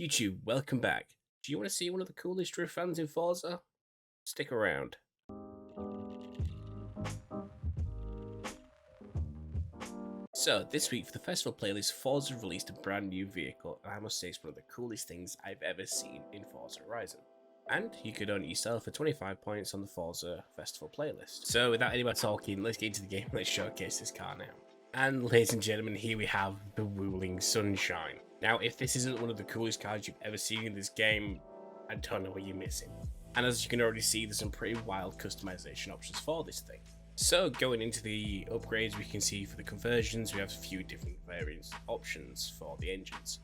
YouTube, welcome back. Do you want to see one of the coolest drift fans in Forza? Stick around. So, this week for the festival playlist, Forza released a brand new vehicle, and I must say it's one of the coolest things I've ever seen in Forza Horizon. And you could own it yourself for 25 points on the Forza Festival playlist. So, without any more talking, let's get into the game, let's showcase this car now. And ladies and gentlemen, here we have the Wuling Sunshine. Now, if this isn't one of the coolest cars you've ever seen in this game, I don't know what you're missing. And as you can already see, there's some pretty wild customization options for this thing. So going into the upgrades, we can see for the conversions, we have a few different variants options for the engines.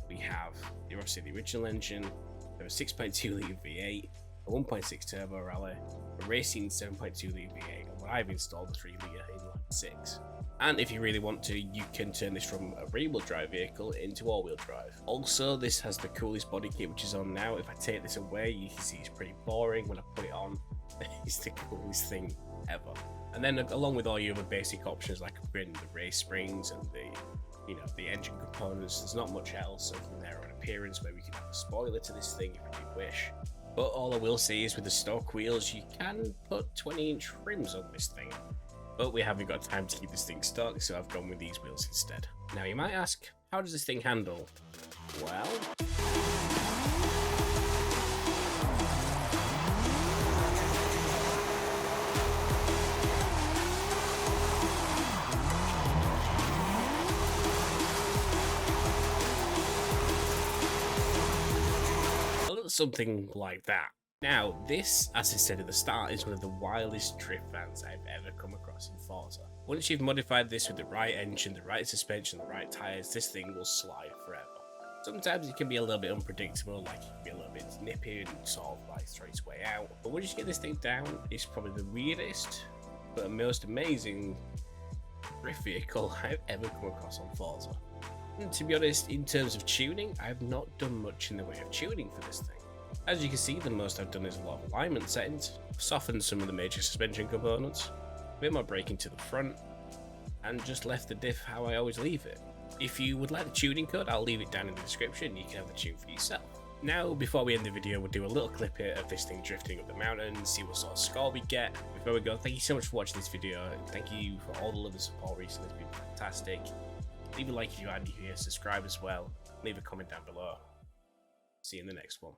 We have obviously the original engine, we have a 6.2 litre V8, a 1.6 turbo rally, a racing 7.2 litre V8, and what I've installed the 3 litre inline 6. And if you really want to, you can turn this from a rear-wheel drive vehicle into all-wheel drive. Also, this has the coolest body kit which is on now. If I take this away, you can see it's pretty boring. When I put it on, it's the coolest thing ever. And then along with all your other basic options like upgrading the race springs and the engine components, there's not much else other than their own appearance, where we can have a spoiler to this thing if you wish. But all I will say is with the stock wheels, you can put 20-inch rims on this thing. But we haven't got time to keep this thing stuck, so I've gone with these wheels instead. Now you might ask, how does this thing handle? Well, a little something like that. Now, this, as I said at the start, is one of the wildest drift vans I've ever come across in Forza. Once you've modified this with the right engine, the right suspension, the right tyres, this thing will slide forever. Sometimes it can be a little bit unpredictable, like it can be a little bit nippy and sort of like throw its way out. But once you get this thing down, it's probably the weirdest, but most amazing drift vehicle I've ever come across on Forza. And to be honest, in terms of tuning, I've not done much in the way of tuning for this thing. As you can see, the most I've done is a lot of alignment settings, softened some of the major suspension components, a bit more braking to the front, and just left the diff how I always leave it. If you would like the tuning code, I'll leave it down in the description, you can have the tune for yourself. Now, before we end the video, we'll do a little clip here of this thing drifting up the mountain, see what sort of score we get. Before we go, thank you so much for watching this video, and thank you for all the love and support recently, it's been fantastic. Leave a like if you are new here, subscribe as well, leave a comment down below. See you in the next one.